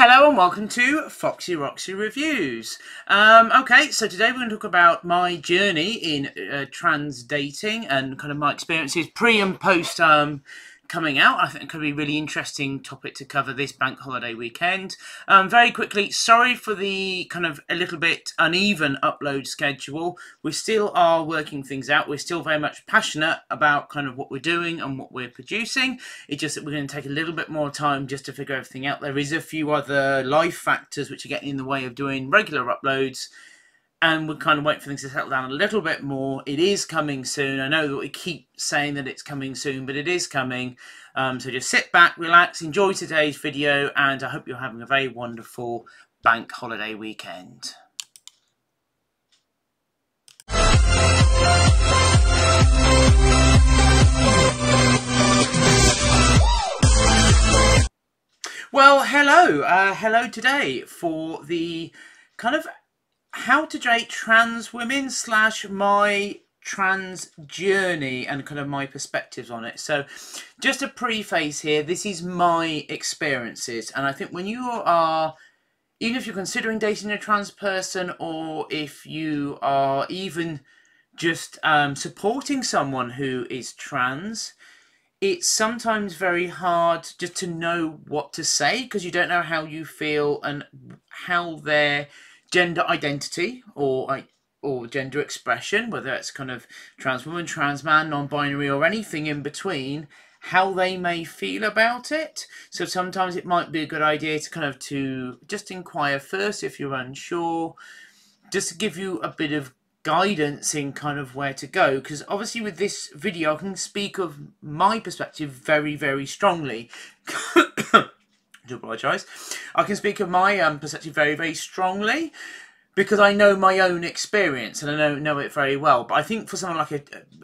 Hello and welcome to foxyroxyreviews. Okay, so today we're going to talk about my journey in trans dating and kind of my experiences pre and post coming out. I think it could be a really interesting topic to cover this bank holiday weekend. Very quickly, sorry for the kind of a little bit uneven upload schedule. We still are working things out. We're still very much passionate about kind of what we're doing and what we're producing. It's just that we're going to take a little bit more time just to figure everything out. There is a few other life factors which are getting in the way of doing regular uploads, and we're kind of waiting for things to settle down a little bit more. It is coming soon. I know that we keep saying that it's coming soon, but it is coming. So just sit back, relax, enjoy today's video, and I hope you're having a very wonderful bank holiday weekend. Well, hello today for the kind of how to date trans women / my trans journey and kind of my perspectives on it. So just a preface here, this is my experiences, and I think when you are, even if you're considering dating a trans person, or if you are even just supporting someone who is trans, it's sometimes very hard just to know what to say, because you don't know how you feel and how their gender identity or gender expression, whether it's kind of trans woman, trans man, non-binary, or anything in between, how they may feel about it. So sometimes it might be a good idea to kind of to just inquire first if you're unsure, just to give you a bit of guidance in kind of where to go, because obviously with this video I can speak of my perspective very, very strongly. I do apologise. I can speak of my perspective very, very strongly because I know my own experience and I know it very well. But I think for someone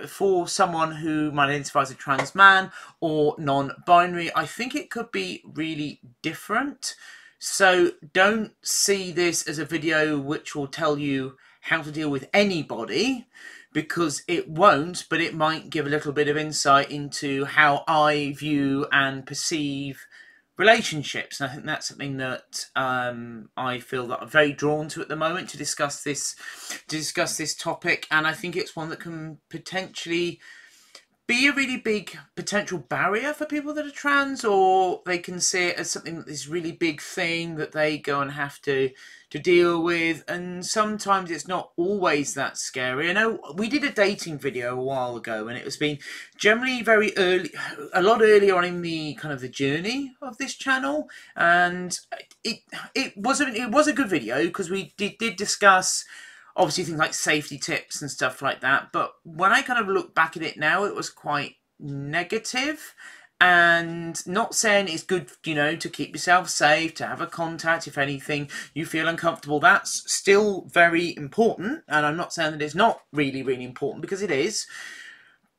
for someone who might identify as a trans man or non-binary, I think it could be really different. So don't see this as a video which will tell you how to deal with anybody, because it won't, but it might give a little bit of insight into how I view and perceive relationships. And I think that's something that I feel that I'm very drawn to at the moment, to discuss this topic. And I think it's one that can potentially be a really big potential barrier for people that are trans, or they can see it as something that this really big thing that they go and have to deal with. And sometimes it's not always that scary. I know we did a dating video a while ago, and it was been generally very early, a lot earlier on in the kind of the journey of this channel, and it was a good video because we did discuss obviously things like safety tips and stuff like that. But when I kind of look back at it now, it was quite negative. And not saying it's good, you know, to keep yourself safe, to have a contact if anything you feel uncomfortable. That's still very important. And I'm not saying that it's not really, really important, because it is.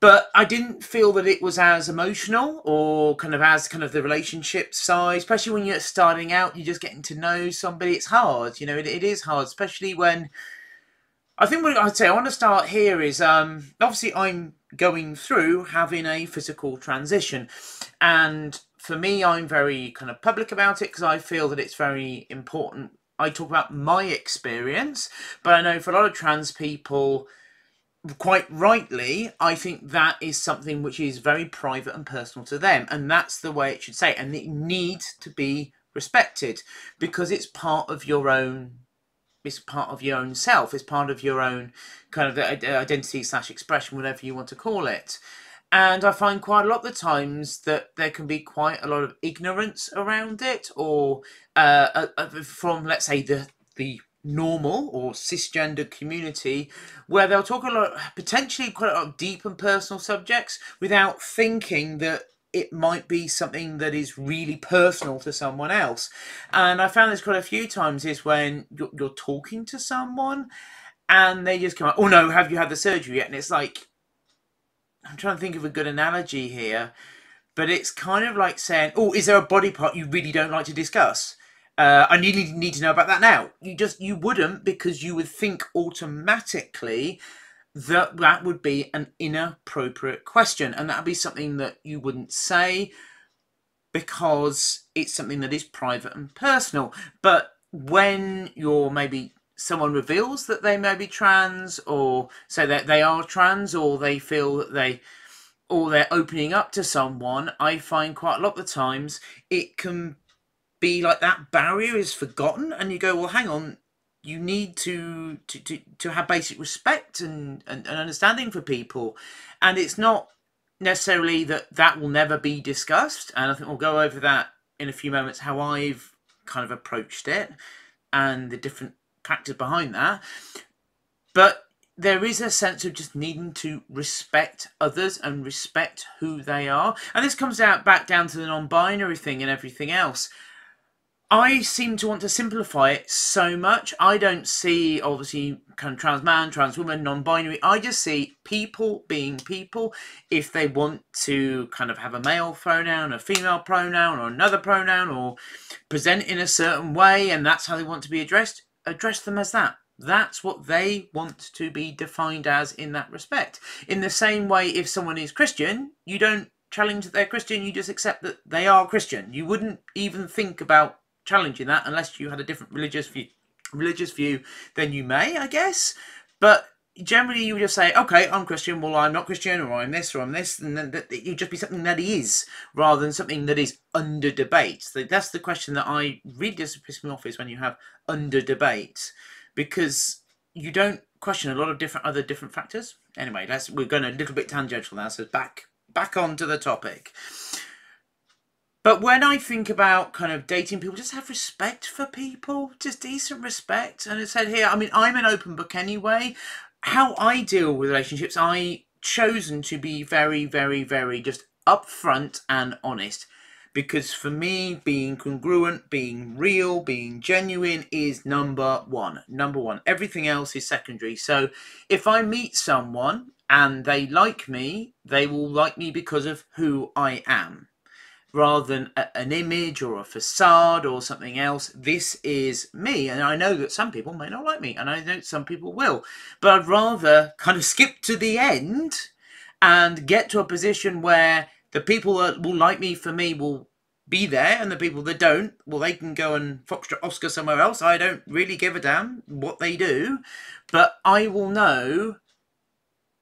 But I didn't feel that it was as emotional, or kind of as kind of the relationship side, especially when you're starting out, you're just getting to know somebody. It's hard, you know, it is hard, especially when, I think what I'd say I want to start here is, obviously I'm going through having a physical transition, and for me I'm very kind of public about it because I feel that it's very important. I talk about my experience, but I know for a lot of trans people, quite rightly, I think that is something which is very private and personal to them, and that's the way it should say, and it needs to be respected because it's part of your own. It's part of your own self. It's part of your own kind of identity / expression, whatever you want to call it. And I find quite a lot of the times that there can be quite a lot of ignorance around it, or from, let's say, the normal or cisgender community, where they'll talk a lot, potentially quite a lot of deep and personal subjects, without thinking that it might be something that is really personal to someone else. And I found this quite a few times, is when you're talking to someone and they just come out, oh no, have you had the surgery yet? And it's like, I'm trying to think of a good analogy here, but it's kind of like saying, oh, is there a body part you really don't like to discuss? I need to know about that now. You wouldn't, because you would think automatically that would be an inappropriate question, and that would be something that you wouldn't say. because it's something that is private and personal. But when you're maybe someone reveals that they may be trans, or say that they are trans, or they feel that they're opening up to someone, I find quite a lot of the times it can be like that barrier is forgotten, and you go, well, hang on, you need to have basic respect and understanding for people, and it's not necessarily that will never be discussed. And I think we'll go over that in a few moments, how I've kind of approached it and the different factors behind that. But there is a sense of just needing to respect others and respect who they are. And this comes out back down to the non-binary thing and everything else. I seem to want to simplify it so much. I don't see, obviously, kind of trans man, trans woman, non-binary. I just see people being people. If they want to kind of have a male pronoun, a female pronoun, or another pronoun, or present in a certain way, and that's how they want to be addressed, address them as that. That's what they want to be defined as in that respect. In the same way, if someone is Christian, you don't challenge that they're Christian, you just accept that they are Christian. You wouldn't even think about challenging that unless you had a different religious view than you may, I guess. But generally you would just say, okay, I'm Christian, well, I'm not Christian, or I'm this, and then it would just be something that he is, rather than something that is under debate. So that's the question that I really just piss me off, is when you have under debate, because you don't question a lot of other different factors. Anyway, we're going a little bit tangential now, so back onto the topic. But when I think about kind of dating people, just have respect for people, just decent respect. And it said here, I mean, I'm an open book anyway. How I deal with relationships, I chosen to be very, very, very just upfront and honest. Because for me, being congruent, being real, being genuine is number one. Number one. Everything else is secondary. So if I meet someone and they like me, they will like me because of who I am, rather than an image or a facade or something else. This is me, and I know that some people may not like me, and I know some people will, but I'd rather kind of skip to the end and get to a position where the people that will like me for me will be there, and the people that don't, well, they can go and foxtrot Oscar somewhere else. I don't really give a damn what they do, but I will know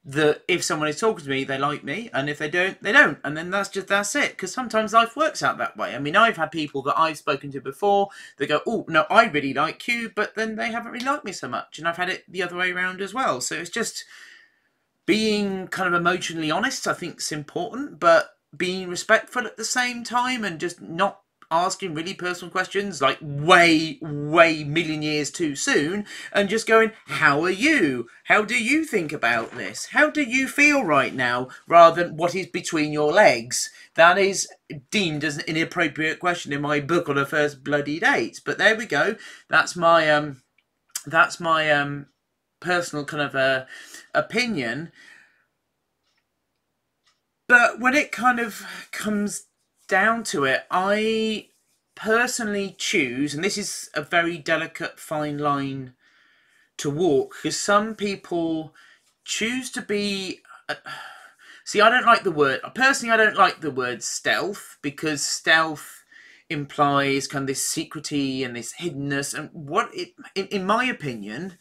that if someone is talking to me, they like me, and if they don't, they don't, and then that's it. Because sometimes life works out that way. I mean, I've had people that I've spoken to before that go, oh no, I really like you, but then they haven't really liked me so much, and I've had it the other way around as well. So it's just being kind of emotionally honest, I think, is important, but being respectful at the same time, and just not asking really personal questions like way million years too soon, and just going, how are you? How do you think about this? How do you feel right now? Rather than what is between your legs. That is deemed as an inappropriate question in my book on a first bloody date. But there we go. That's my personal kind of opinion. But when it kind of comes down to it, I personally choose, and this is a very delicate fine line to walk, because some people choose to be see, I don't like the word, personally I don't like the word stealth, because stealth implies kind of this secrecy and this hiddenness, and what it, in my opinion,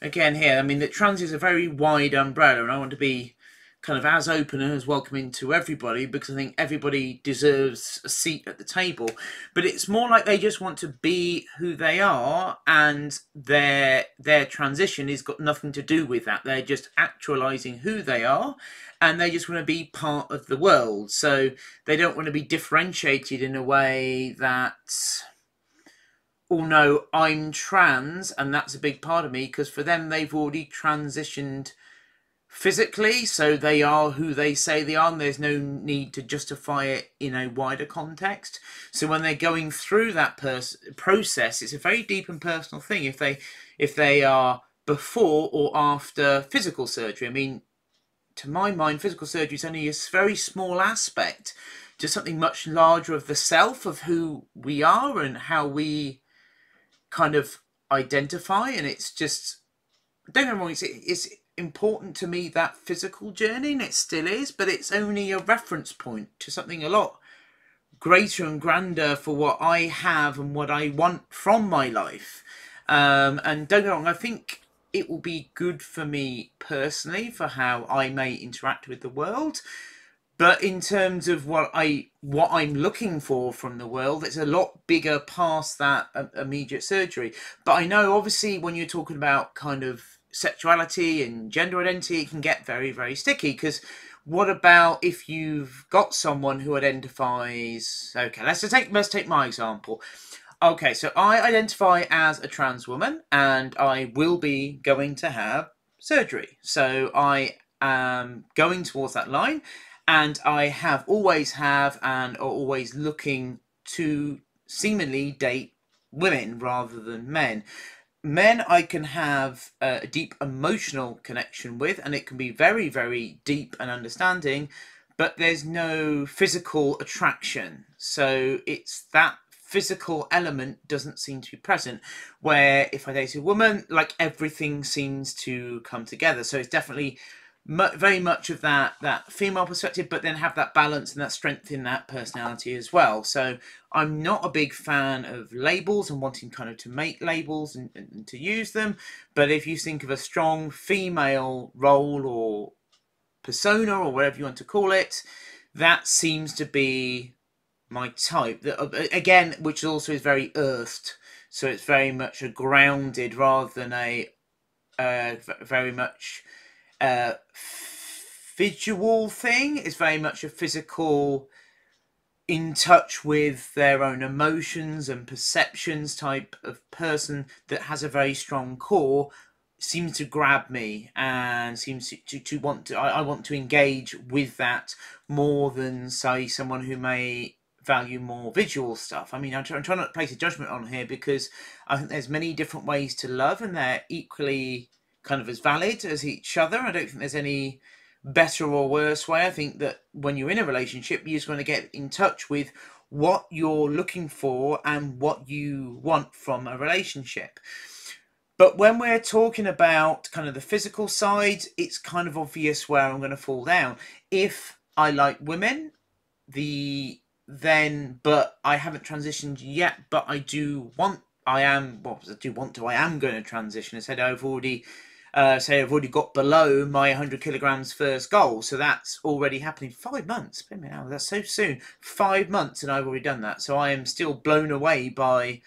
again here, I mean, that trans is a very wide umbrella, and I want to be kind of as open and as welcoming to everybody, because I think everybody deserves a seat at the table. But it's more like they just want to be who they are, and their transition has got nothing to do with that. They're just actualizing who they are, and they just want to be part of the world. So they don't want to be differentiated in a way that, oh no, I'm trans and that's a big part of me, because for them they've already transitioned physically, so they are who they say they are, and there's no need to justify it in a wider context. So when they're going through that process, it's a very deep and personal thing if they are before or after physical surgery. I mean, to my mind, physical surgery is only a very small aspect to something much larger of the self, of who we are and how we kind of identify. And it's just, don't get me wrong, it's important to me, that physical journey, and it still is, but it's only a reference point to something a lot greater and grander for what I have and what I want from my life. And don't get me wrong, I think it will be good for me personally for how I may interact with the world. But in terms of what I'm looking for from the world, it's a lot bigger past that immediate surgery. But I know obviously when you're talking about kind of sexuality and gender identity, it can get very, very sticky. Because what about if you've got someone who identifies? Okay, let's take my example. Okay, so I identify as a trans woman, and I will be going to have surgery. So I am going towards that line, and I always have and are always looking to seemingly date women rather than men. Men I can have a deep emotional connection with, and it can be very, very deep and understanding, but there's no physical attraction. So it's that physical element doesn't seem to be present. Where if I date a woman, like everything seems to come together. So it's definitely very much of that female perspective, but then have that balance and that strength in that personality as well. So I'm not a big fan of labels and wanting kind of to make labels and to use them. But if you think of a strong female role or persona or whatever you want to call it, that seems to be my type. Again, which also is very earthed. So it's very much a grounded rather than a very much visual thing. It's very much a physical, in touch with their own emotions and perceptions type of person that has a very strong core. Seems to grab me and seems to want to. I want to engage with that more than say someone who may value more visual stuff. I mean, I'm trying not to place a judgment on here because I think there's many different ways to love and they're equally kind of as valid as each other. I don't think there's any better or worse way. I think that when you're in a relationship, you just want to get in touch with what you're looking for and what you want from a relationship. But when we're talking about kind of the physical side, it's kind of obvious where I'm going to fall down. If I like women, but I haven't transitioned yet, but I am going to transition. I said I've already got below my 100 kilograms first goal. So that's already happening. 5 months. That's so soon. 5 months and I've already done that. So I am still blown away by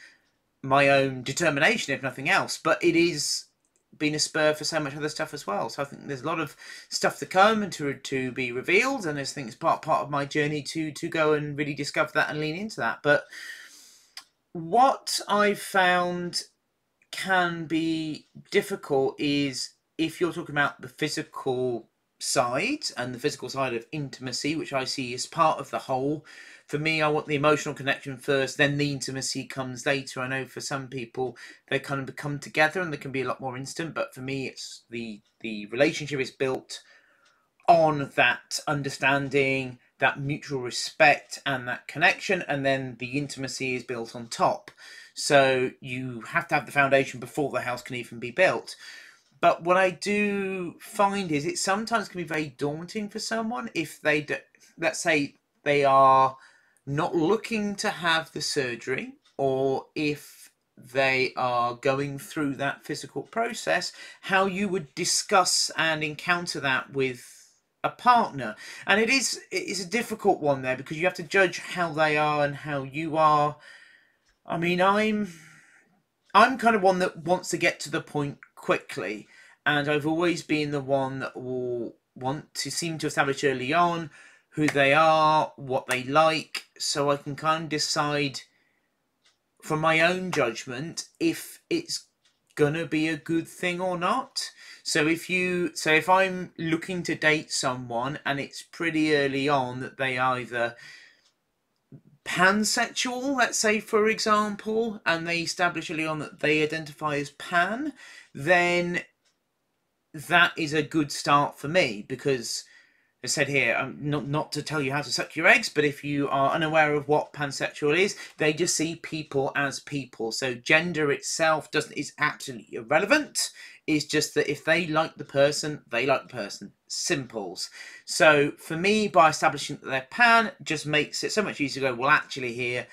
my own determination, if nothing else. But it is been a spur for so much other stuff as well. So I think there's a lot of stuff to come and to be revealed. And I think it's part of my journey to go and really discover that and lean into that. But what I've found can be difficult is if you're talking about the physical side and the physical side of intimacy, which I see as part of the whole. For me, I want the emotional connection first, then the intimacy comes later. I know for some people they kind of come together and they can be a lot more instant, but for me it's the relationship is built on that understanding, that mutual respect and that connection, and then the intimacy is built on top. So you have to have the foundation before the house can even be built. But what I do find is it sometimes can be very daunting for someone if they let's say they are not looking to have the surgery, or if they are going through that physical process, how you would discuss and encounter that with a partner. And it's a difficult one there because you have to judge how they are and how you are. I mean, I'm kind of one that wants to get to the point quickly, and I've always been the one that will want to seem to establish early on who they are, what they like, so I can kind of decide from my own judgment if it's gonna be a good thing or not. So if I'm looking to date someone and it's pretty early on that they either pansexual, let's say for example, and they establish early on that they identify as pan, then that is a good start for me because I said here, not to tell you how to suck your eggs, but if you are unaware of what pansexual is, they just see people as people. So gender itself is absolutely irrelevant. It's just that if they like the person, they like the person. simples. So for me, by establishing that they're pan, just makes it so much easier to go, well, actually here,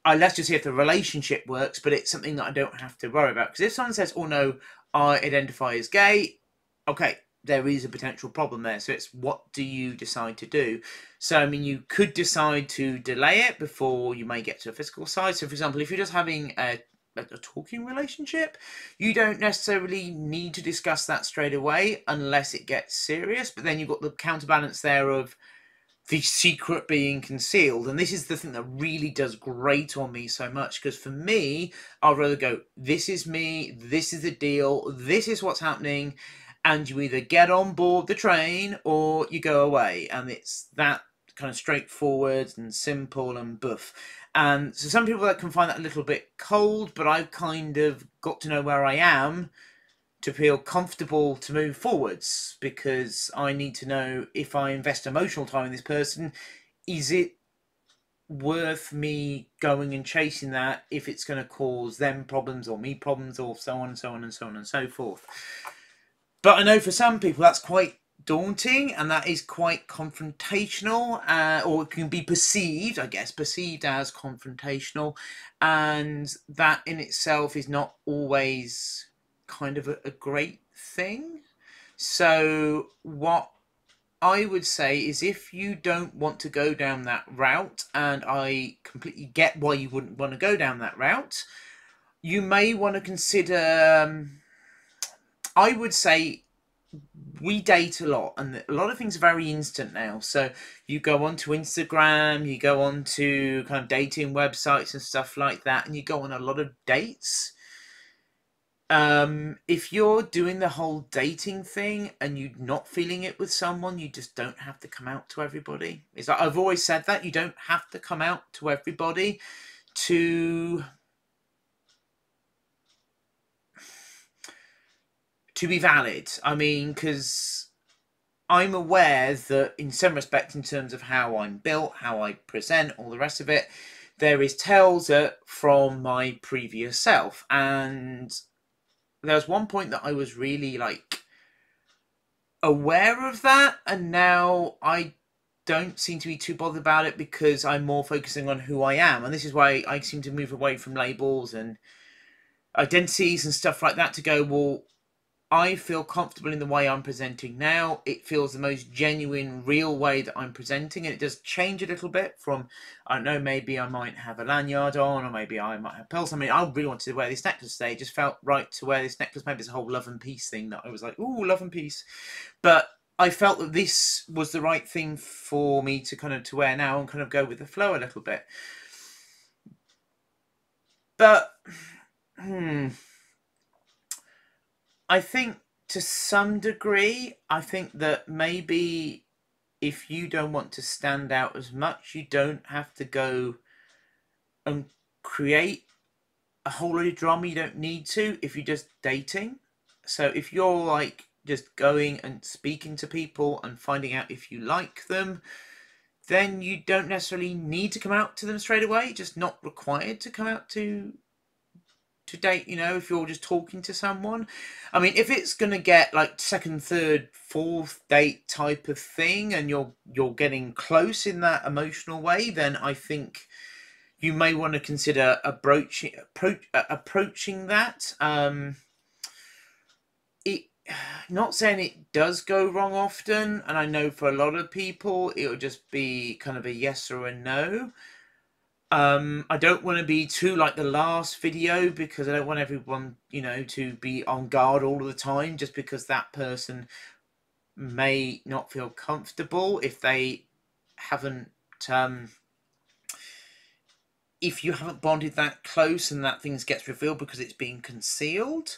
let's just see if the relationship works, but it's something that I don't have to worry about. Because if someone says, oh no, I identify as gay, okay, there is a potential problem there. So it's, what do you decide to do? So, I mean, you could decide to delay it before you may get to a physical side. So, for example, if you're just having a talking relationship, you don't necessarily need to discuss that straight away unless it gets serious. But then you've got the counterbalance there of the secret being concealed. And this is the thing that really does grate on me so much, because for me, I'd rather go, this is me, this is the deal, this is what's happening, and you either get on board the train or you go away. And it's that kind of straightforward and simple and buff. And so some people that can find that a little bit cold, but I've kind of got to know where I am to feel comfortable to move forwards, because I need to know, if I invest emotional time in this person, is it worth me going and chasing that if it's going to cause them problems or me problems, or so on and so on and so on and so forth. But I know for some people that's quite daunting, and that is quite confrontational, or it can be perceived, I guess, perceived as confrontational, and that in itself is not always kind of a great thing. So what I would say is, if you don't want to go down that route, and I completely get why you wouldn't want to go down that route, you may want to consider, I would say, we date a lot, and a lot of things are very instant now. So you go onto Instagram, you go onto kind of dating websites and stuff like that, and you go on a lot of dates. If you're doing the whole dating thing and you're not feeling it with someone, you just don't have to come out to everybody. It's like, I've always said that you don't have to come out to everybody to be valid. I mean, because I'm aware that in some respects, in terms of how I'm built, how I present, all the rest of it, there is tells from my previous self. And there was one point that I was really like aware of that, and now I don't seem to be too bothered about it, because I'm more focusing on who I am. And this is why I seem to move away from labels and identities and stuff like that, to go, well, I feel comfortable in the way I'm presenting now. It feels the most genuine, real way that I'm presenting. And it does change a little bit from, I don't know, maybe I might have a lanyard on, or maybe I might have pearls. I mean, I really wanted to wear this necklace today. It just felt right to wear this necklace. Maybe it's a whole love and peace thing that I was like, ooh, love and peace. But I felt that this was the right thing for me to kind of to wear now, and kind of go with the flow a little bit. But, I think to some degree, I think that maybe if you don't want to stand out as much, you don't have to go and create a whole lot of drama. You don't need to, if you're just dating. So if you're like just going and speaking to people and finding out if you like them, then you don't necessarily need to come out to them straight away. Just not required to come out to date, you know, if you're just talking to someone. I mean, if it's going to get like second, third, fourth date type of thing, and you're getting close in that emotional way, then I think you may want to consider approaching that. Not saying it does go wrong often, and I know for a lot of people it'll just be kind of a yes or a no. I don't want to be too like the last video, because I don't want everyone, you know, to be on guard all the time, just because that person may not feel comfortable if they haven't, if you haven't bonded that close and that things gets revealed because it's being concealed.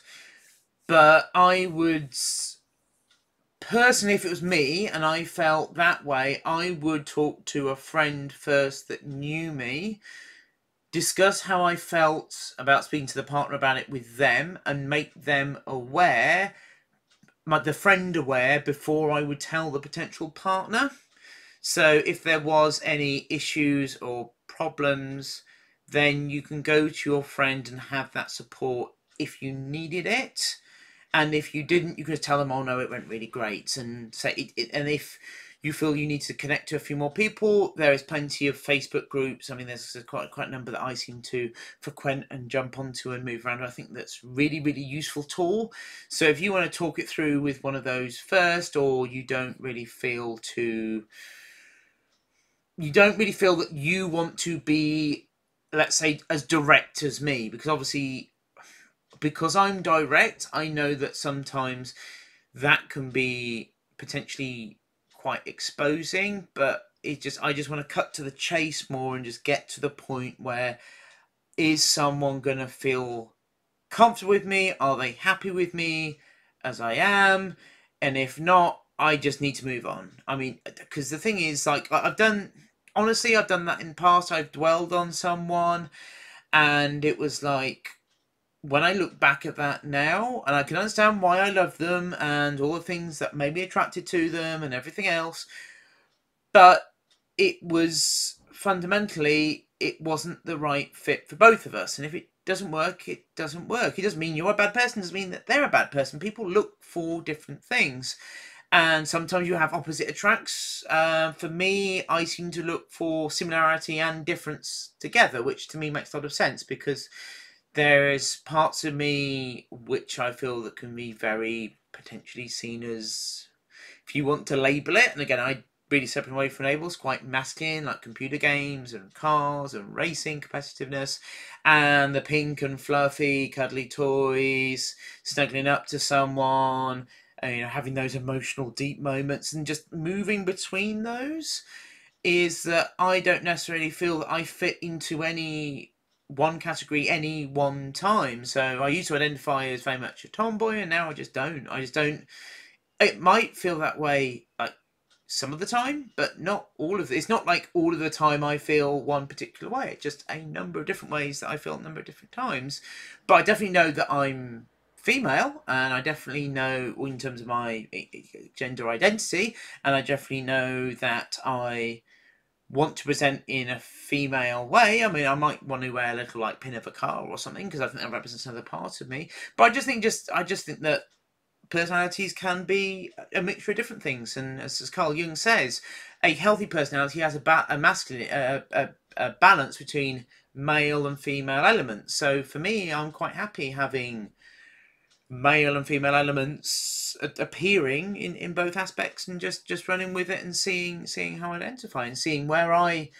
But I would personally, if it was me and I felt that way, I would talk to a friend first that knew me, discuss how I felt about speaking to the partner about it with them, and make them aware, the friend aware, before I would tell the potential partner. So if there was any issues or problems, then you can go to your friend and have that support if you needed it. And if you didn't, you could tell them, oh no, it went really great. And say and if you feel you need to connect to a few more people, there is plenty of Facebook groups. I mean, there's quite a number that I seem to frequent and jump onto and move around. I think that's really, really useful tool. So if you want to talk it through with one of those first, or you don't really feel that you want to be, let's say, as direct as me, because obviously, because I'm direct, I know that sometimes that can be potentially quite exposing, but I just want to cut to the chase more and just get to the point where, is someone going to feel comfortable with me? Are they happy with me as I am? And if not, I just need to move on. I mean, because the thing is, like, I've done that in the past. I've dwelled on someone, and it was like, when I look back at that now, and I can understand why I love them and all the things that made me attracted to them and everything else, but it was fundamentally, it wasn't the right fit for both of us. And if it doesn't work, it doesn't work. It doesn't mean you're a bad person. It doesn't mean that they're a bad person. People look for different things. And sometimes you have opposite attracts. For me, I seem to look for similarity and difference together, which to me makes a lot of sense, because there's parts of me which I feel that can be very potentially seen as, if you want to label it, and again, I really separate away from labels, quite masculine, like computer games and cars and racing competitiveness, and the pink and fluffy cuddly toys, snuggling up to someone, and, having those emotional deep moments, and just moving between those, is that I don't necessarily feel that I fit into any one category any one time. So I used to identify as very much a tomboy, and now I just don't. It might feel that way like some of the time, but not all of it. It's not like all of the time I feel one particular way. It's just a number of different ways that I feel a number of different times. But I definitely know that I'm female, and I definitely know in terms of my gender identity, and I definitely know that I want to present in a female way. I mean, I might want to wear a little like pin of a car or something, because I think that represents another part of me. But I just think that personalities can be a mixture of different things, and as Carl Jung says, a healthy personality has a masculine a balance between male and female elements. So for me, I'm quite happy having male and female elements appearing in both aspects, and just running with it and seeing how I identify, and seeing where I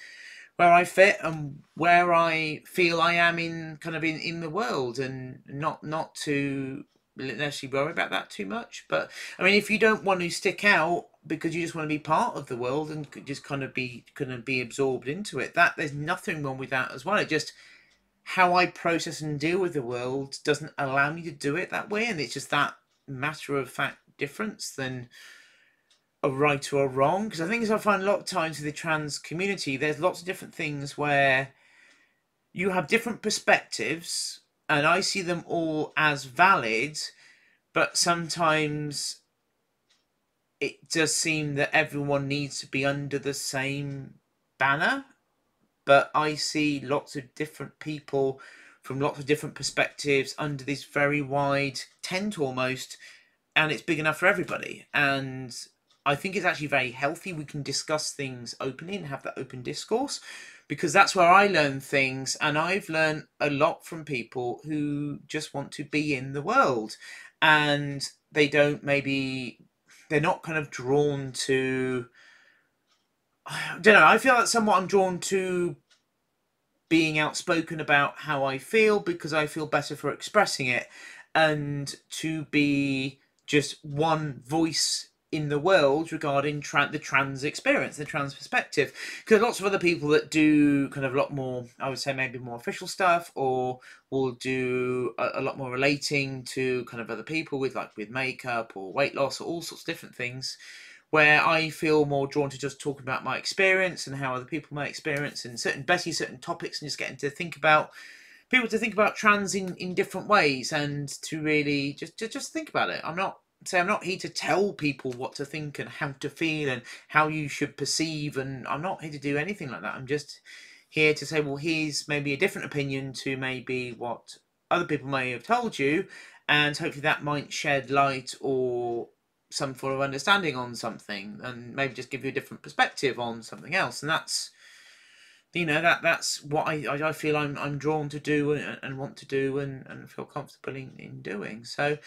fit and where I feel I am in in the world, and not to necessarily worry about that too much. But I mean, if you don't want to stick out because you just want to be part of the world and just be absorbed into it, that there's nothing wrong with that as well. It just, how I process and deal with the world doesn't allow me to do it that way, and it's just that matter of fact difference than a right or a wrong. Because I think, as I find a lot of times in the trans community, there's lots of different things where you have different perspectives, and I see them all as valid, but sometimes it does seem that everyone needs to be under the same banner. But I see lots of different people from lots of different perspectives under this very wide tent almost, and it's big enough for everybody. And I think it's actually very healthy. We can discuss things openly and have that open discourse, because that's where I learn things, and I've learned a lot from people who just want to be in the world, and they're not drawn to, I don't know, I feel like somewhat I'm drawn to being outspoken about how I feel, because I feel better for expressing it, and to be just one voice in the world regarding the trans experience, the trans perspective. Because lots of other people that do a lot more, I would say maybe more official stuff, or will do a lot more relating to other people with makeup or weight loss or all sorts of different things, where I feel more drawn to just talk about my experience and how other people may experience in certain topics, and just getting to think about trans in different ways, and to really just think about it. I'm not here to tell people what to think and how to feel and how you should perceive, and I'm not here to do anything like that. I'm just here to say, well, here's maybe a different opinion to maybe what other people may have told you, and hopefully that might shed light or some form of understanding on something, and maybe just give you a different perspective on something else. And that's, that's what I feel I'm drawn to do and want to do and feel comfortable in doing. So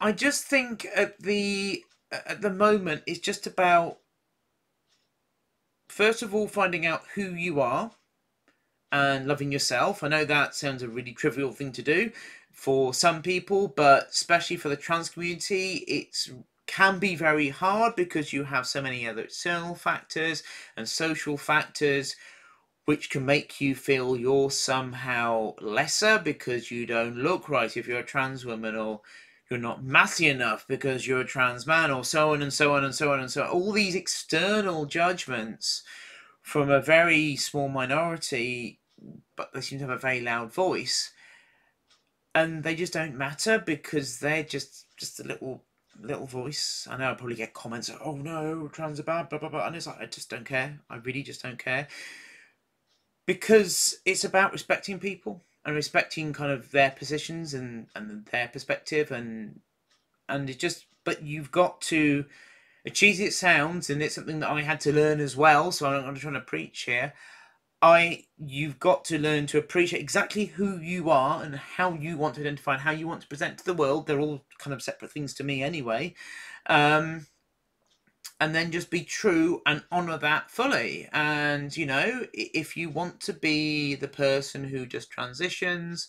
I just think at the moment it's just about, first of all, finding out who you are and loving yourself. I know that sounds a really trivial thing to do for some people, but especially for the trans community, it can be very hard because you have so many other external factors and social factors which can make you feel you're somehow lesser because you don't look right if you're a trans woman, or you're not massy enough because you're a trans man, or so on and so on and so on and so on. All these external judgments from a very small minority, but they seem to have a very loud voice, and they just don't matter because they're just a little voice. I know I probably get comments like, "Oh no, trans are bad, blah blah blah," and it's like, I just don't care. I really just don't care, because it's about respecting people and respecting kind of their positions and their perspective, and it just, but you've got to, as cheesy it sounds, and it's something that I had to learn as well, so I'm not trying to preach here. You've got to learn to appreciate exactly who you are and how you want to identify and how you want to present to the world. They're all kind of separate things to me anyway. And then just be true and honour that fully. And, if you want to be the person who just transitions,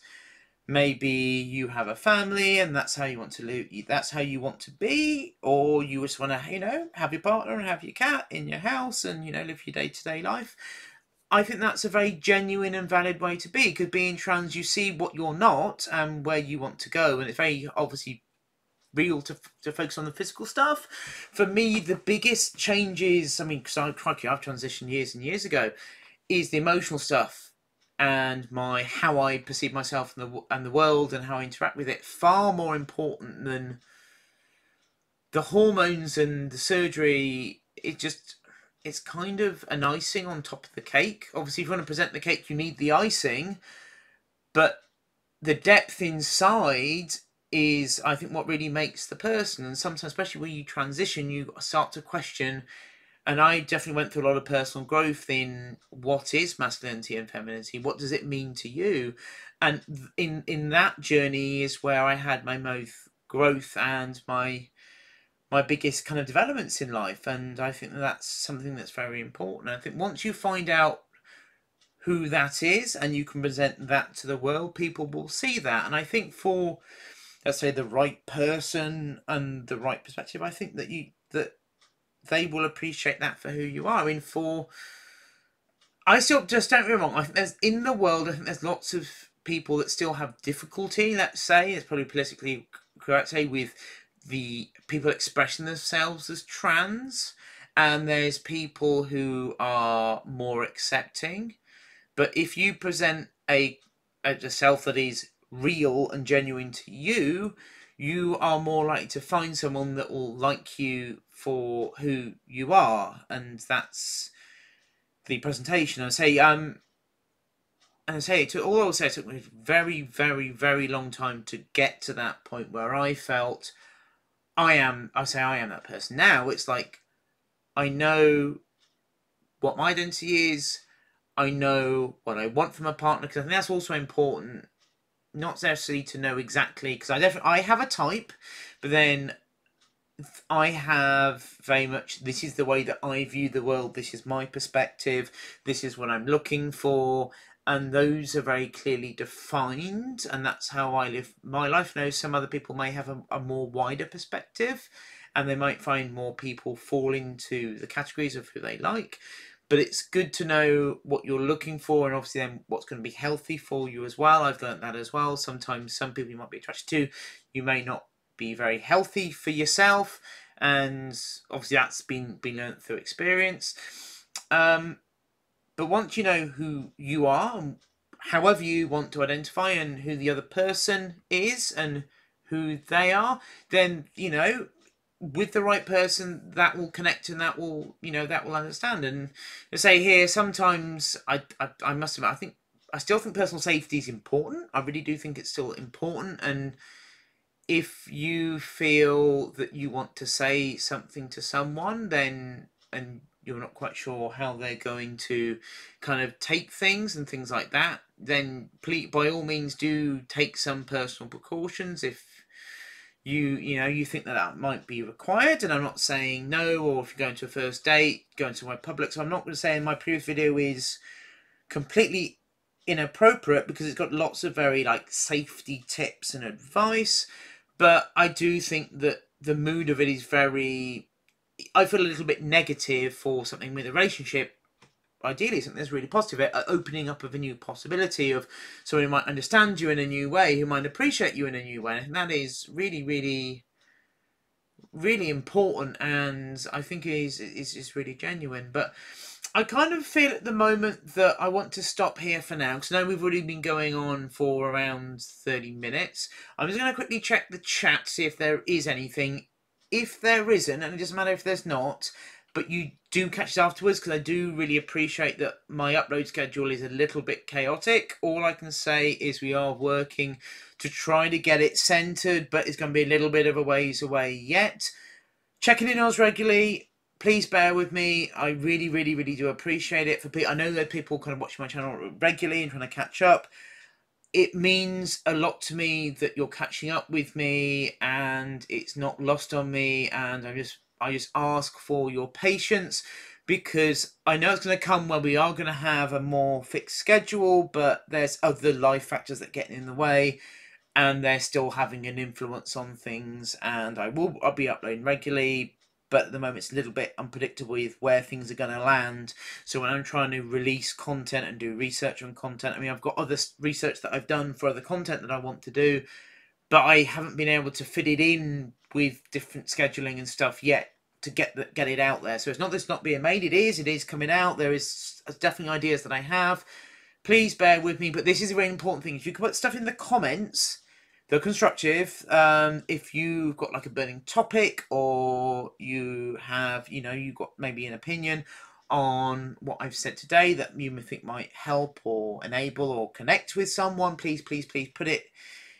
maybe you have a family and that's how you want to live, that's how you want to be, or you just want to, have your partner and have your cat in your house and, live your day-to-day life. I think that's a very genuine and valid way to be, because being trans, you see what you're not and where you want to go, and it's very obviously real to focus on the physical stuff. For me, the biggest changes, because I've transitioned years and years ago, is the emotional stuff and how I perceive myself and the world and how I interact with it, far more important than the hormones and the surgery. It's kind of an icing on top of the cake. Obviously, if you want to present the cake, you need the icing, but the depth inside is, I think, what really makes the person. And sometimes, especially when you transition, you start to question, and I definitely went through a lot of personal growth in what is masculinity and femininity, what does it mean to you? And in that journey is where I had my most growth and my biggest kind of developments in life. And I think that's something that's very important. I think once you find out who that is and you can present that to the world, people will see that. And I think for, let's say, the right person and the right perspective, I think that they will appreciate that for who you are. I still, just don't get me wrong, I think in the world, I think there's lots of people that still have difficulty, let's say, it's probably politically correct to say, with the people expressing themselves as trans, and there's people who are more accepting. But if you present a self that is real and genuine to you, you are more likely to find someone that will like you for who you are, and that's the presentation. I say, it took me a very, very, very long time to get to that point where I felt I am that person. Now it's like, I know what my identity is. I know what I want from a partner, because I think that's also important. Not necessarily to know exactly, because I have a type, but then I have very much, this is the way that I view the world, this is my perspective, this is what I'm looking for, and those are very clearly defined, and that's how I live my life. Now, some other people may have a more wider perspective, and they might find more people fall into the categories of who they like, but it's good to know what you're looking for, and obviously then what's going to be healthy for you as well. I've learned that as well. Sometimes some people you might be attracted to, you may not be very healthy for yourself, and obviously that's been learned through experience. But once you know who you are, and however you want to identify, and who the other person is and who they are, then with the right person, that will connect, and that will understand. And to say here, sometimes I must admit, I think I still think personal safety is important. I really do think it's still important. And if you feel that you want to say something to someone, then, and you're not quite sure how they're going to kind of take things and things like that, then please, by all means, do take some personal precautions if you think that might be required. And I'm not saying no, or if you're going to a first date, going somewhere public. So I'm not going to say in my previous video is completely inappropriate, because it's got lots of very like safety tips and advice. But I do think that the mood of it is very, I feel a little bit negative for something with a relationship. Ideally something that's really positive, opening up of a new possibility of someone who might understand you in a new way, who might appreciate you in a new way. And that is really, really, really important, and I think is really genuine. But I kind of feel at the moment that I want to stop here for now, because I know we've already been going on for around 30 minutes. I'm just going to quickly check the chat, see if there is anything. If there isn't, and it doesn't matter if there's not, but you do catch it afterwards, because I do really appreciate that my upload schedule is a little bit chaotic. All I can say is we are working to try to get it centered, but it's going to be a little bit of a ways away yet. Checking in on us regularly. Please bear with me. I really, really, really do appreciate it. I know that people kind of watching my channel regularly and trying to catch up. It means a lot to me that you're catching up with me, and it's not lost on me. And I just ask for your patience, because I know it's going to come where we are going to have a more fixed schedule, but there's other life factors that get in the way, and they're still having an influence on things. And I'll be uploading regularly, but at the moment it's a little bit unpredictable with where things are going to land. So when I'm trying to release content and do research on content, I mean, I've got other research that I've done for other content that I want to do, but I haven't been able to fit it in with different scheduling and stuff yet to get it out there. So it's not that it's not being made. It is coming out. There is definitely ideas that I have. Please bear with me, but this is a very important thing. If you can put stuff in the comments, they're constructive. If you've got like a burning topic, or you have, you've got maybe an opinion on what I've said today that you may think might help or enable or connect with someone, please, please, please put it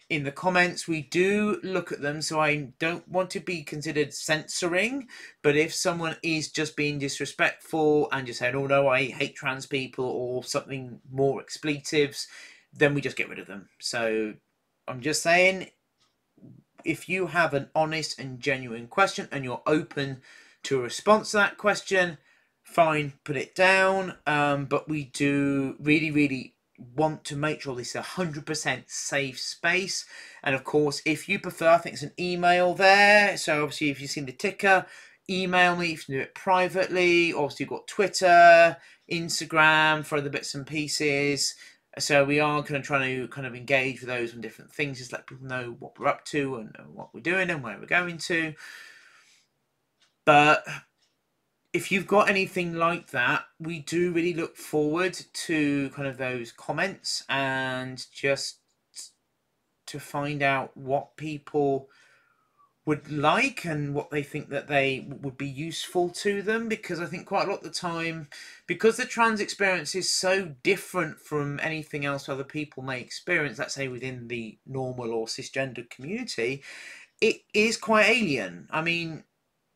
in the comments. We do look at them, so I don't want to be considered censoring. But if someone is just being disrespectful and just saying, oh no, I hate trans people, or something more expletives, then we just get rid of them. So I'm just saying, if you have an honest and genuine question and you're open to a response to that question, fine, put it down. But we do really, really want to make sure this is 100% safe space. And of course, if you prefer, I think it's an email there. So obviously, if you've seen the ticker, email me. You can do it privately. Obviously, you've got Twitter, Instagram for other bits and pieces. So we are going to try to kind of engage with those on different things, just let people know what we're up to and what we're doing and where we're going to. But if you've got anything like that, we do really look forward to kind of those comments, and just to find out what people would like and what they think that they would be useful to them. Because I think quite a lot of the time, because the trans experience is so different from anything else other people may experience, let's say within the normal or cisgender community, it is quite alien. I mean,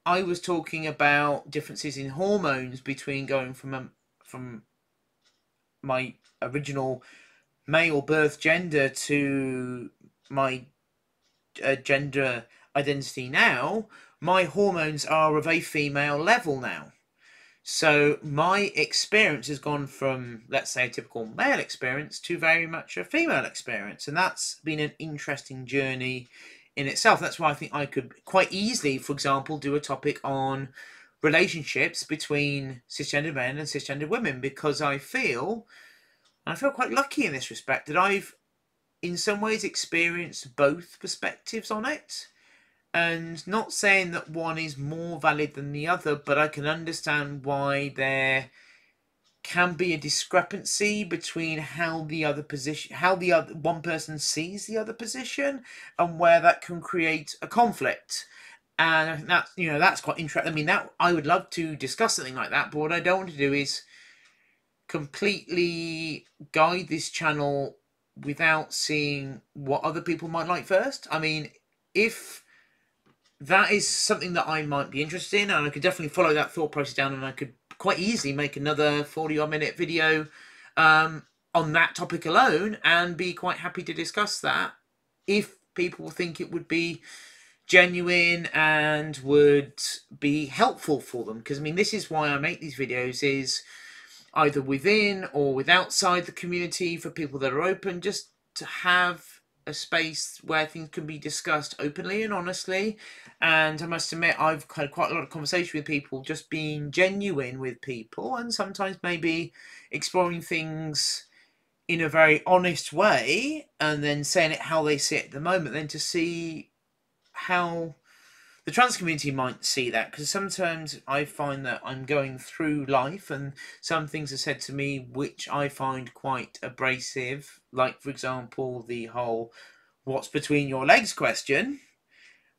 I was talking about differences in hormones between going from my original male birth gender to my gender identity now. My hormones are of a female level now. So my experience has gone from, let's say, a typical male experience to very much a female experience. And that's been an interesting journey in itself. That's why I think I could quite easily, for example, do a topic on relationships between cisgender men and cisgender women, because I feel quite lucky in this respect that I've in some ways experienced both perspectives on it. And not saying that one is more valid than the other, but I can understand why there can be a discrepancy between how one person sees the other position, and where that can create a conflict. And I think that's quite interesting. I mean, that I would love to discuss something like that, but what I don't want to do is completely guide this channel without seeing what other people might like first. I mean, if that is something that I might be interested in, and I could definitely follow that thought process down, and I could quite easily make another 40-odd minute video on that topic alone and be quite happy to discuss that if people think it would be genuine and would be helpful for them. Because I mean, this is why I make these videos, is either within or with outside the community, for people that are open, just to have a space where things can be discussed openly and honestly. And I must admit, I've had quite a lot of conversation with people, just being genuine with people, and sometimes maybe exploring things in a very honest way and then saying it how they see it at the moment, then to see how the trans community might see that. Because sometimes I find that I'm going through life and some things are said to me which I find quite abrasive, like for example the whole "what's between your legs" question,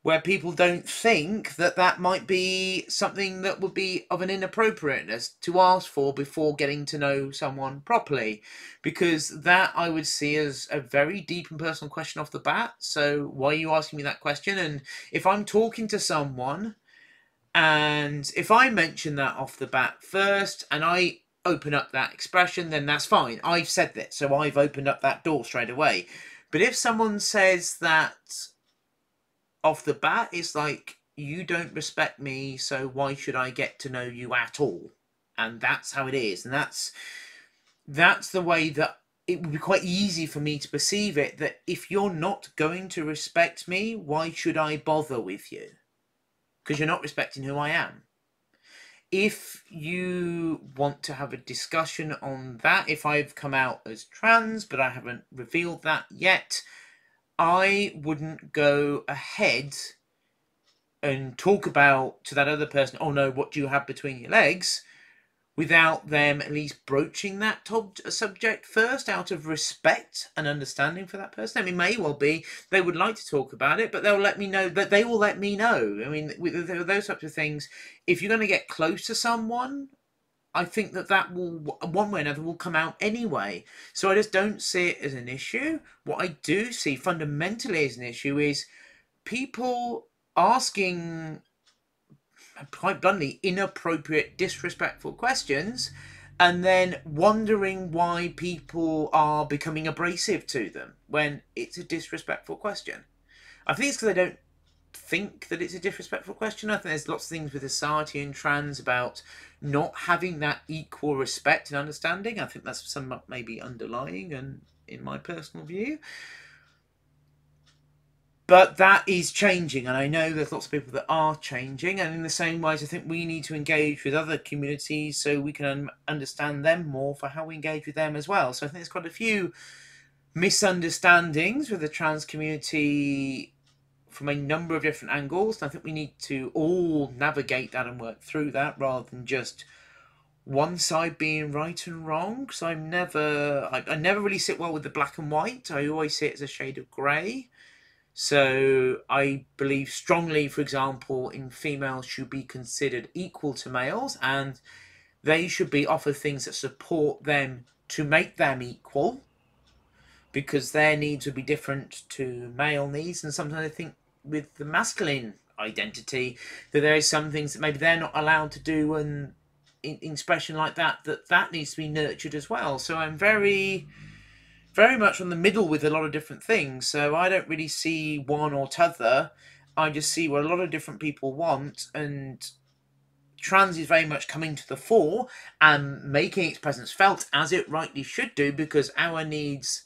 where people don't think that that might be something that would be of an inappropriateness to ask for before getting to know someone properly, because that I would see as a very deep and personal question off the bat. So why are you asking me that question? And if I'm talking to someone and if I mention that off the bat first and I open up that expression, then that's fine. I've said that, so I've opened up that door straight away. But if someone says that off the bat, it's like, you don't respect me, so why should I get to know you at all? And that's how it is. And that's the way that it would be quite easy for me to perceive it, that if you're not going to respect me, why should I bother with you? Because you're not respecting who I am. If you want to have a discussion on that, if I've come out as trans, but I haven't revealed that yet, I wouldn't go ahead and talk about to that other person, "Oh no, what do you have between your legs?" without them at least broaching that subject first, out of respect and understanding for that person. I mean, may well be they would like to talk about it, but they'll let me know that they will let me know. I mean, with those types of things, if you're going to get close to someone, I think that will, one way or another, will come out anyway. So I just don't see it as an issue. What I do see fundamentally as an issue is people asking, quite bluntly, inappropriate, disrespectful questions and then wondering why people are becoming abrasive to them when it's a disrespectful question. I think it's because they don't think that it's a disrespectful question. I think there's lots of things with society and trans about not having that equal respect and understanding. I think that's somewhat maybe underlying, and in my personal view. But that is changing, and I know there's lots of people that are changing, and in the same ways I think we need to engage with other communities so we can understand them more for how we engage with them as well. So I think there's quite a few misunderstandings with the trans community from a number of different angles, and I think we need to all navigate that and work through that rather than just one side being right and wrong. Because I never really sit well with the black and white. I always see it as a shade of grey. So I believe strongly, for example, in females should be considered equal to males, and they should be offered things that support them to make them equal, because their needs would be different to male needs. And sometimes I think with the masculine identity that there is some things that maybe they're not allowed to do, and in expression like that needs to be nurtured as well. So I'm very much on the middle with a lot of different things. So I don't really see one or t'other. I just see what a lot of different people want, and trans is very much coming to the fore and making its presence felt, as it rightly should do, because our needs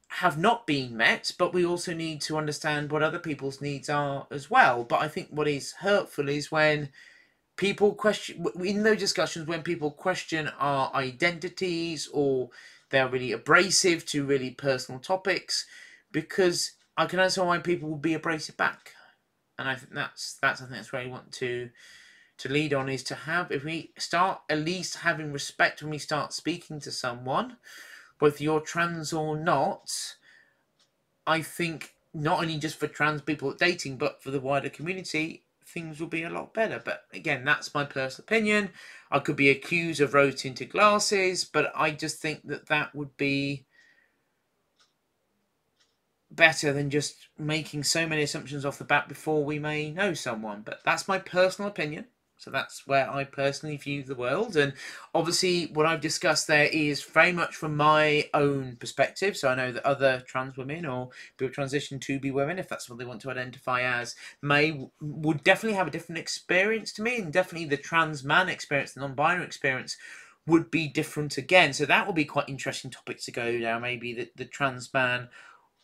have not been met, but we also need to understand what other people's needs are as well. But I think what is hurtful is when people question, in those discussions, when people question our identities, or they're really abrasive to really personal topics, because I can understand why people will be abrasive back. And I think that's where I want to lead on, is to have, if we start at least having respect when we start speaking to someone, whether you're trans or not, I think not only just for trans people dating, but for the wider community, things will be a lot better. But again, that's my personal opinion. I could be accused of rose-tinted glasses, but I just think that that would be better than just making so many assumptions off the bat before we may know someone. But that's my personal opinion. So that's where I personally view the world. And obviously what I've discussed there is very much from my own perspective. So I know that other trans women or people transition to be women, if that's what they want to identify as, would definitely have a different experience to me. And definitely the trans man experience, the non-binary experience would be different again. So that will be quite interesting topics to go down. Maybe the trans man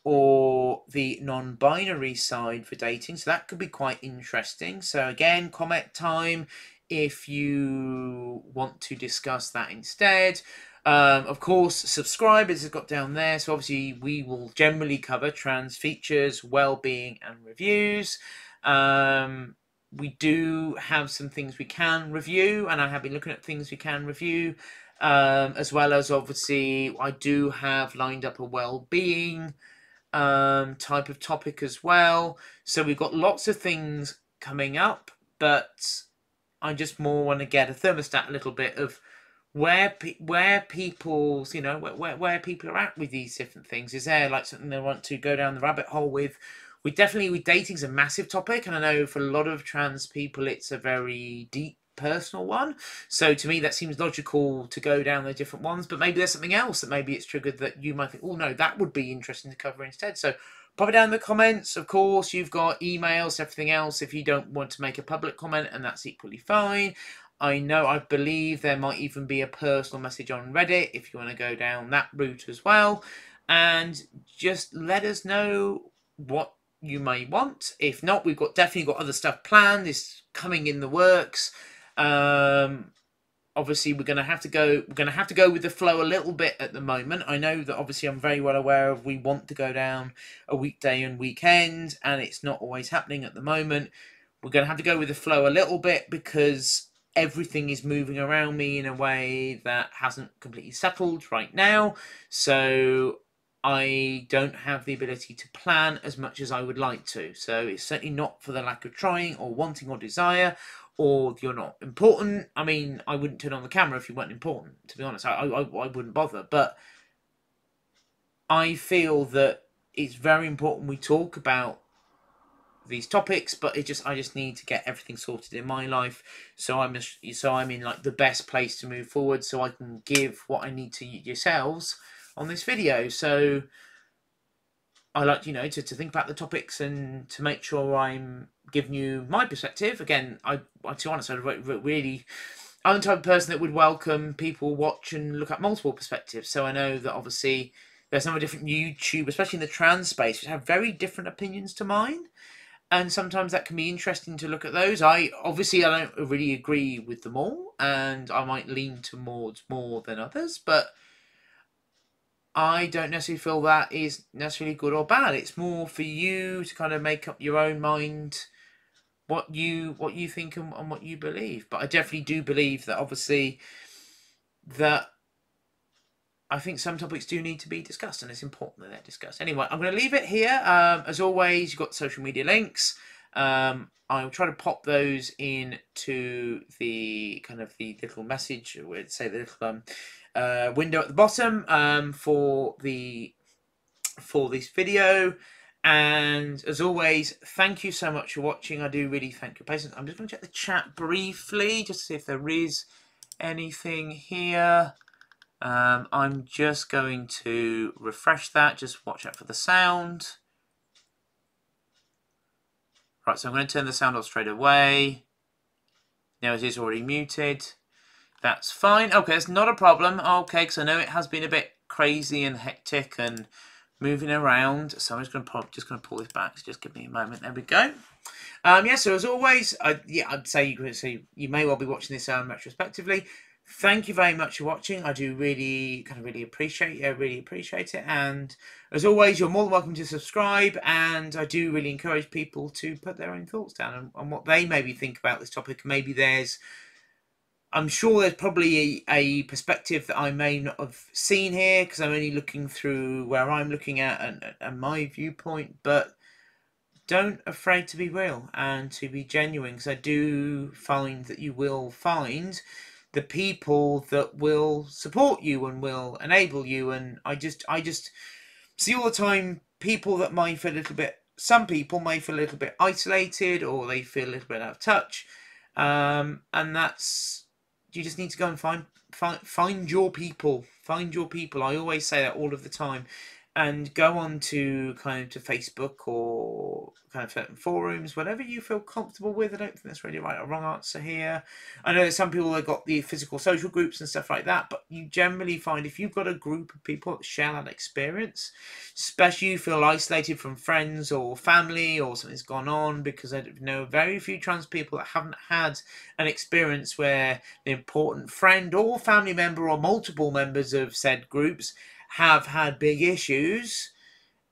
or the non-binary side for dating, so that could be quite interesting. So again, comment time if you want to discuss that instead. Of course, subscribe as it's got down there. So obviously we will generally cover trans features, well-being and reviews. We do have some things we can review, and I have been looking at things we can review, as well as obviously I do have lined up a well-being type of topic as well. So we've got lots of things coming up, but I just more want to get a thermostat a little bit of where people's, you know, where people are at with these different things. Is there like something they want to go down the rabbit hole with? We definitely, with dating's a massive topic, and I know for a lot of trans people it's a very deep personal one. So to me that seems logical to go down the different ones, but maybe there's something else that maybe it's triggered that you might think, oh no, that would be interesting to cover instead. So pop it down in the comments. Of course, you've got emails, everything else if you don't want to make a public comment, and that's equally fine. I believe there might even be a personal message on Reddit if you want to go down that route as well. And just let us know what you may want. If not, we've definitely got other stuff planned. It's coming in the works. Obviously we're going to have to go with the flow a little bit at the moment. I know that obviously I'm very well aware of we want to go down a weekday and weekend, and it's not always happening at the moment. We're going to have to go with the flow a little bit because everything is moving around me in a way that hasn't completely settled right now. So I don't have the ability to plan as much as I would like to. So it's certainly not for the lack of trying or wanting or desire, or you're not important. I mean, I wouldn't turn on the camera if you weren't important, to be honest. I wouldn't bother. But I feel that it's very important we talk about these topics, but I just need to get everything sorted in my life, so I'm in like the best place to move forward, so I can give what I need to yourselves on this video. So I like, you know, to think about the topics and to make sure I'm giving you my perspective. Again, to be honest, I'm the type of person that would welcome people watch and look at multiple perspectives. So I know that obviously there's some different YouTube, especially in the trans space, which have very different opinions to mine. And sometimes that can be interesting to look at those. I don't really agree with them all, and I might lean towards more than others, but I don't necessarily feel that is necessarily good or bad. It's more for you to kind of make up your own mind what you think and what you believe. But I definitely do believe that obviously that I think some topics do need to be discussed, and it's important that they're discussed. Anyway, I'm going to leave it here. As always, you've got social media links. I'll try to pop those into the kind of the little message, or say the little window at the bottom for this video. And as always, thank you so much for watching. I do really thank your patience. I'm just going to check the chat briefly just to see if there is anything here. I'm just going to refresh that. Just watch out for the sound. Right, so I'm going to turn the sound off straight away. Now it is already muted. That's fine. Okay, it's not a problem. Okay, because I know it has been a bit crazy and hectic and moving around. So I'm just going to pull this back. So just give me a moment. There we go. Yeah. So as always, I'd say you may well be watching this retrospectively. Thank you very much for watching. I do really appreciate it. And as always, you're more than welcome to subscribe. And I do really encourage people to put their own thoughts down on what they maybe think about this topic. Maybe I'm sure there's probably a perspective that I may not have seen here because I'm only looking through where I'm looking at and my viewpoint. But don't afraid to be real and to be genuine, because I do find that you will find the people that will support you and will enable you. And I just see all the time people that might feel a little bit, some people may feel a little bit isolated, or they feel a little bit out of touch, and that's, you just need to go and find your people. Find your people. I always say that all of the time. And go on to kind of to Facebook or kind of certain forums, whatever you feel comfortable with. I don't think that's really right or wrong answer here. I know there's some people that got the physical social groups and stuff like that, but you generally find if you've got a group of people that share that experience, especially you feel isolated from friends or family, or something's gone on, because I know very few trans people that haven't had an experience where the important friend or family member or multiple members of said groups have had big issues,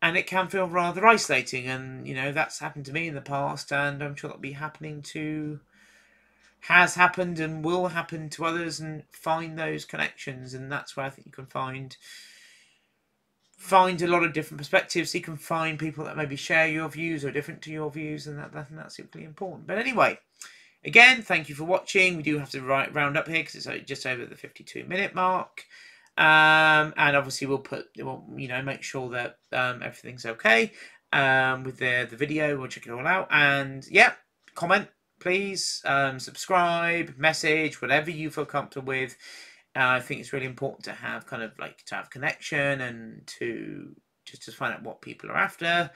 and it can feel rather isolating. And you know, that's happened to me in the past, and I'm sure that'll be happening to, has happened and will happen to others. And find those connections, and that's where I think you can find a lot of different perspectives. You can find people that maybe share your views or are different to your views, and that's equally important. But anyway, again, thank you for watching. We do have to round up here because it's just over the 52-minute mark. And obviously we'll make sure that everything's okay with the video. We'll check it all out, and yeah, comment please, subscribe, message, whatever you feel comfortable with. I think it's really important to have to have connection, and to just find out what people are after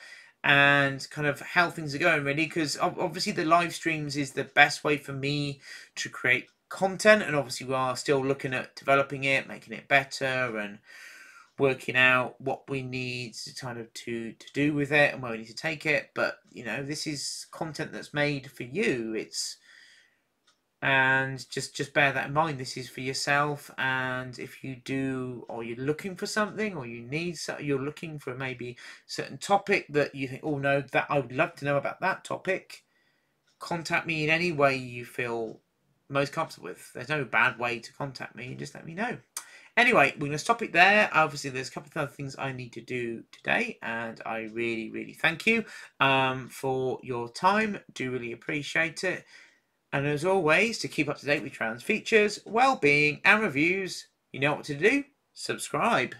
and kind of how things are going, really, because obviously the live streams is the best way for me to create content, and obviously we are still looking at developing it, making it better, and working out what we need to do with it and where we need to take it. But you know, this is content that's made for you. And just bear that in mind. This is for yourself, and if you do, or you're looking for something, or you're looking for maybe certain topic that you think, oh no, that I would love to know about that topic, contact me in any way you feel most comfortable with. There's no bad way to contact me, just let me know. Anyway, we're going to stop it there. Obviously there's a couple of other things I need to do today, and I really thank you for your time. Do really appreciate it. And as always, to keep up to date with trans features, well-being and reviews, you know what to do. Subscribe.